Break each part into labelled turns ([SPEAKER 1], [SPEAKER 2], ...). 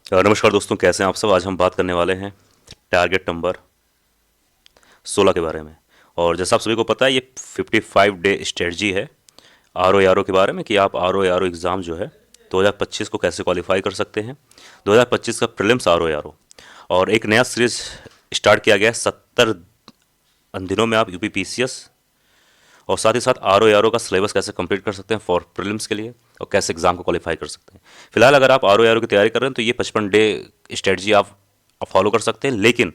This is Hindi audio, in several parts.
[SPEAKER 1] नमस्कार दोस्तों, कैसे हैं आप सब। आज हम बात करने वाले हैं टारगेट नंबर 16 के बारे में। और जैसा आप सभी को पता है, ये 55 डे स्ट्रेटजी है आर ओ के बारे में कि आप आर ओ एग्ज़ाम जो है 2025 को कैसे क्वालिफाई कर सकते हैं। 2025 का प्रीलिम्स आर ओ और एक नया सीरीज स्टार्ट किया गया है। 70 दिनों में आप यूपी पीसीएस और साथ ही साथ आर ओ का सिलेबस कैसे कंप्लीट कर सकते हैं फॉर प्रीलिम्स के लिए, और कैसे एग्जाम को क्वालिफाई कर सकते हैं। फिलहाल अगर आप आर ओ की तैयारी कर रहे हैं तो ये 55 डे स्ट्रेटजी आप फॉलो कर सकते हैं। लेकिन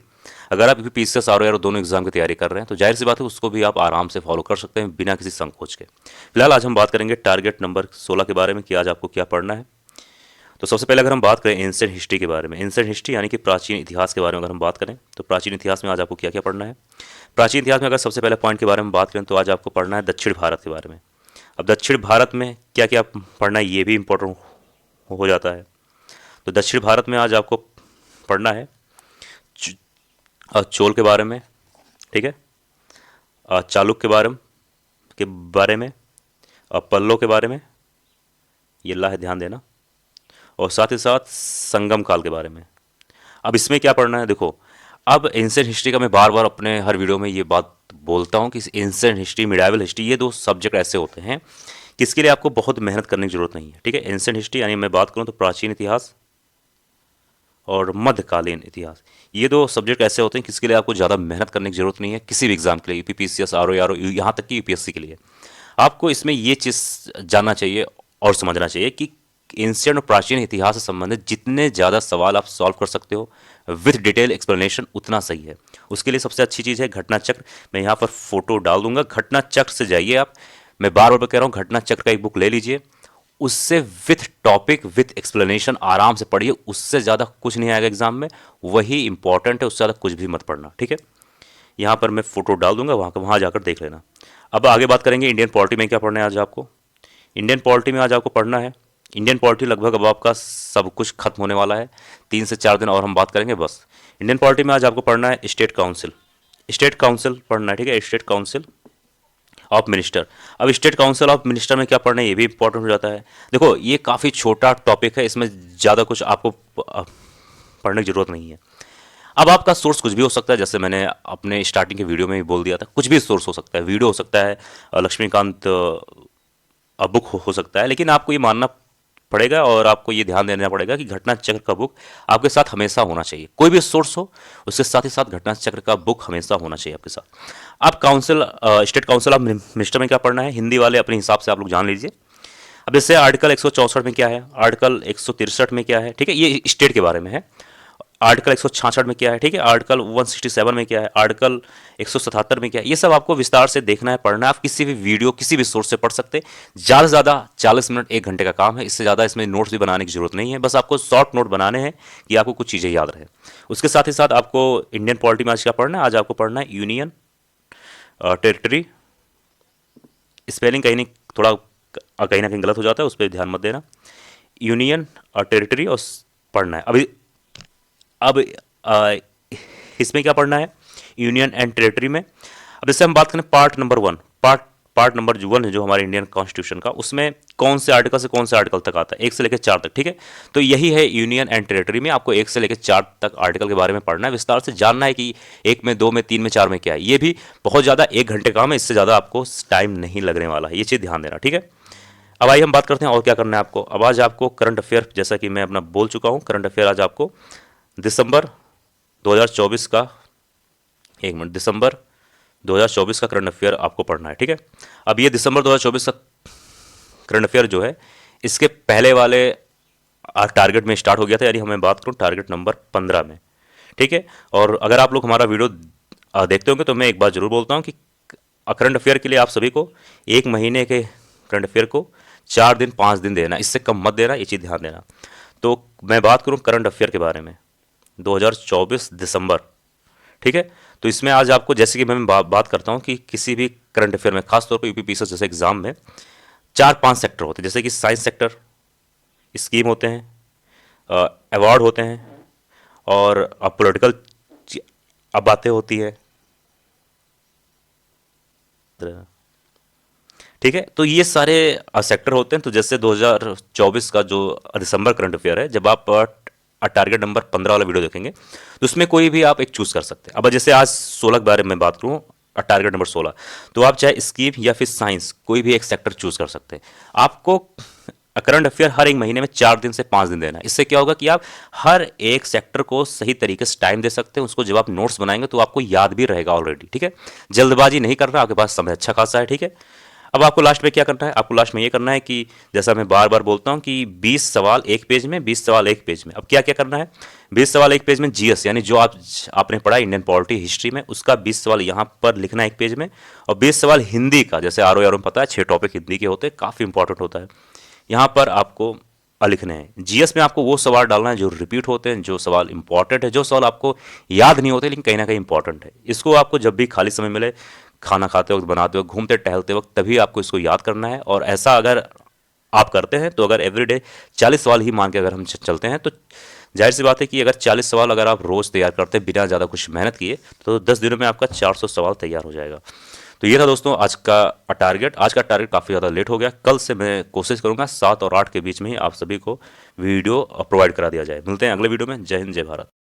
[SPEAKER 1] अगर आप P C S R O दोनों एग्जाम की तैयारी कर रहे हैं तो जाहिर सी बात है उसको भी आप आराम से फॉलो कर सकते हैं बिना किसी संकोच के। फिलहाल आज हम बात करेंगे टारगेट नंबर 16 के बारे में कि आज आपको क्या पढ़ना है। तो सबसे पहले अगर हम बात करें एंशिएंट हिस्ट्री के बारे में, एंशिएंट हिस्ट्री यानी कि प्राचीन इतिहास के बारे में अगर हम बात करें तो प्राचीन इतिहास में आज आपको क्या क्या पढ़ना है। प्राचीन इतिहास में अगर सबसे पहले पॉइंट के बारे में बात करें तो आज आपको पढ़ना है दक्षिण भारत के बारे में। अब दक्षिण भारत में क्या क्या पढ़ना है ये भी इम्पोर्टेंट हो जाता है। तो दक्षिण भारत में आज आपको पढ़ना है चोल के बारे में, ठीक है, चालुक्य के बारे में पल्लव के बारे में, ये ला है ध्यान देना, और साथ ही साथ संगम काल के बारे में। अब इसमें क्या पढ़ना है, देखो, अब एंशिएंट हिस्ट्री का मैं बार बार अपने हर वीडियो में ये बात बोलता हूँ कि एंशिएंट हिस्ट्री, मिडाइवल हिस्ट्री, ये दो सब्जेक्ट ऐसे होते हैं कि इसके लिए आपको बहुत मेहनत करने की जरूरत नहीं है। ठीक है, एंशिएंट हिस्ट्री यानी मैं बात करूँ तो प्राचीन इतिहास और मध्यकालीन इतिहास, ये दो सब्जेक्ट ऐसे होते हैं कि इसके लिए आपको ज़्यादा मेहनत करने की जरूरत नहीं है किसी भी एग्जाम के लिए, यूपी पीसीएस आर ओ यहाँ तक कि यूपीएससी के लिए। आपको इसमें ये चीज़ जानना चाहिए और समझना चाहिए कि एंशिएंट और प्राचीन इतिहास से संबंधित जितने ज़्यादा सवाल आप सॉल्व कर सकते हो विथ डिटेल एक्सप्लेनेशन उतना सही है। उसके लिए सबसे अच्छी चीज़ है घटना चक्र। मैं यहाँ पर फोटो डाल दूंगा, घटना चक्र से जाइए आप। मैं बार बार कह रहा हूँ, घटना चक्र का एक बुक ले लीजिए, उससे विथ टॉपिक विथ एक्सप्लेनेशन आराम से पढ़िए। उससे ज़्यादा कुछ नहीं आएगा एग्जाम में, वही इंपॉर्टेंट है, उससे ज़्यादा कुछ भी मत पढ़ना। ठीक है, यहाँ पर मैं फोटो डाल दूंगा, वहाँ जाकर देख लेना। अब आगे बात करेंगे इंडियन पॉलिटी में क्या पढ़ना है आज आपको। इंडियन पॉलिटी में आज आपको पढ़ना है, इंडियन पॉलिटी लगभग अब आपका सब कुछ खत्म होने वाला है, 3 से 4 दिन और हम बात करेंगे बस। इंडियन पॉलिटी में आज आपको पढ़ना है स्टेट काउंसिल, स्टेट काउंसिल पढ़ना है, ठीक है, स्टेट काउंसिल ऑफ मिनिस्टर। अब स्टेट काउंसिल ऑफ मिनिस्टर में क्या पढ़ना है ये भी इंपॉर्टेंट हो जाता है। देखो, ये काफ़ी छोटा टॉपिक है, इसमें ज़्यादा कुछ आपको पढ़ने की जरूरत नहीं है। अब आपका सोर्स कुछ भी हो सकता है, जैसे मैंने अपने स्टार्टिंग के वीडियो में भी बोल दिया था, कुछ भी सोर्स हो सकता है, वीडियो हो सकता है, लक्ष्मीकांत बुक हो सकता है। लेकिन आपको ये मानना पड़ेगा और आपको ये ध्यान देना पड़ेगा कि घटना चक्र का बुक आपके साथ हमेशा होना चाहिए। कोई भी सोर्स हो उसके साथ ही साथ घटना चक्र का बुक हमेशा होना चाहिए आपके साथ। अब council, state council of minister में क्या पढ़ना है, हिंदी वाले अपने हिसाब से आप लोग जान लीजिए। अब जैसे आर्टिकल 164 में क्या है, आर्टिकल 163 में क्या है, ठीक है, ये स्टेट के बारे में है। आर्टिकल 166 में क्या है, ठीक है, आर्टिकल 167 में क्या है, आर्टिकल 177 में क्या है, ये सब आपको विस्तार से देखना है, पढ़ना है। आप किसी भी वीडियो किसी भी सोर्स से पढ़ सकते हैं। ज़्यादा से ज़्यादा 40 मिनट 1 घंटे का काम है, इससे ज़्यादा इसमें नोट्स भी बनाने की जरूरत नहीं है। बस आपको शॉर्ट नोट बनाने हैं कि आपको कुछ चीज़ें याद रहे। उसके साथ ही साथ आपको इंडियन पॉलिटी में आज क्या पढ़ना है, आज आपको पढ़ना है यूनियन टेरिटरी। स्पेलिंग कहीं नहीं, थोड़ा कहीं ना कहीं गलत हो जाता है, उस पर ध्यान मत देना। यूनियन टेरिटरी और पढ़ना है। अभी अब आ, इसमें क्या पढ़ना है, यूनियन एंड टेरिटरी में। अब जैसे हम बात करें पार्ट नंबर 1, पार्ट नंबर 1 है जो हमारे इंडियन कॉन्स्टिट्यूशन का, उसमें कौन से आर्टिकल से कौन से आर्टिकल तक आता है, 1 से लेकर 4 तक, ठीक है। तो यही है यूनियन एंड टेरिटरी में, आपको 1 से लेकर 4 तक आर्टिकल के बारे में पढ़ना है, विस्तार से जानना है कि 1 में, 2 में, 3 में, 4 में क्या है। ये भी बहुत ज़्यादा 1 घंटे काम है, इससे ज़्यादा आपको टाइम नहीं लगने वाला है, ये चीज़ ध्यान देना, ठीक है। अब आइए हम बात करते हैं और क्या करना है आपको। अब आज आपको करंट अफेयर, जैसा कि मैं अपना बोल चुका हूँ, करंट अफेयर आज आपको दिसंबर 2024 का, 1 मिनट, दिसंबर 2024 का करंट अफेयर आपको पढ़ना है, ठीक है। अब ये दिसंबर 2024 का करंट अफेयर जो है, इसके पहले वाले टारगेट में स्टार्ट हो गया था, यानी हमें बात करूँ टारगेट नंबर 15 में, ठीक है। और अगर आप लोग हमारा वीडियो देखते होंगे तो मैं एक बात जरूर बोलता हूँ कि करंट अफेयर के लिए आप सभी को 1 महीने के करंट अफेयर को 4 दिन 5 दिन देना, इससे कम मत देना, ये चीज़ ध्यान देना। तो मैं बात करूँ करंट अफेयर के बारे में 2024 दिसंबर, ठीक है। तो इसमें आज आपको, जैसे कि मैं बात करता हूँ कि किसी भी करंट अफेयर में, खासतौर पर यूपी पीसीएस जैसे एग्जाम में 4-5 सेक्टर होते हैं, जैसे कि साइंस सेक्टर, स्कीम होते हैं, अवार्ड होते हैं, और पॉलिटिकल अब बातें होती है, ठीक है। तो ये सारे सेक्टर होते हैं। तो जैसे 2024 का जो दिसंबर करंट अफेयर है, जब आप टारगेट नंबर 15 वाला वीडियो देखेंगे तो उसमें कोई भी आप एक चूज कर सकते हैं। अब जैसे आज 16 के बारे में बात करूँ, टारगेट नंबर 16, तो आप चाहे स्कीम या फिर साइंस कोई भी एक सेक्टर चूज कर सकते हैं। आपको करंट अफेयर हर एक महीने में 4 दिन से 5 दिन देना है। इससे क्या होगा कि आप हर एक सेक्टर को सही तरीके से टाइम दे सकते हैं। उसको जब आप नोट्स बनाएंगे तो आपको याद भी रहेगा ऑलरेडी, ठीक है। जल्दबाजी नहीं करना, आपके पास समय अच्छा खासा है, ठीक है। अब आपको लास्ट में क्या करना है, आपको लास्ट में ये करना है कि जैसा मैं बार बार बोलता हूँ कि 20 सवाल एक पेज में, 20 सवाल एक पेज में। अब क्या क्या करना है, 20 सवाल एक पेज में जीएस यानी जो आपने पढ़ा इंडियन पॉलिटी हिस्ट्री में, उसका 20 सवाल यहाँ पर लिखना है एक पेज में। और 20 सवाल हिंदी का, जैसे आर ओ में पता है 6 टॉपिक हिंदी के होते हैं, काफ़ी इंपॉर्टेंट होता है, यहाँ पर आपको लिखने हैं। जीएस में आपको वो सवाल डालना है जो रिपीट होते हैं, जो सवाल इंपॉर्टेंट है, जो सवाल आपको याद नहीं होते लेकिन कहीं ना कहीं इंपॉर्टेंट है। इसको आपको जब भी खाली समय मिले, खाना खाते वक्त, बनाते वक्त, घूमते टहलते वक्त, तभी आपको इसको याद करना है। और ऐसा अगर आप करते हैं तो अगर एवरीडे 40 सवाल ही मान के अगर हम चलते हैं तो जाहिर सी बात है कि अगर 40 सवाल अगर आप रोज़ तैयार करते हैं बिना ज़्यादा कुछ मेहनत किए, तो 10 दिनों में आपका 400 सवाल तैयार हो जाएगा। तो ये था दोस्तों आज का टारगेट। आज का टारगेट काफ़ी ज़्यादा लेट हो गया। कल से मैं कोशिश करूंगा 7 और 8 के बीच में ही आप सभी को वीडियो प्रोवाइड करा दिया जाए। मिलते हैं अगले वीडियो में। जय हिंद, जय भारत।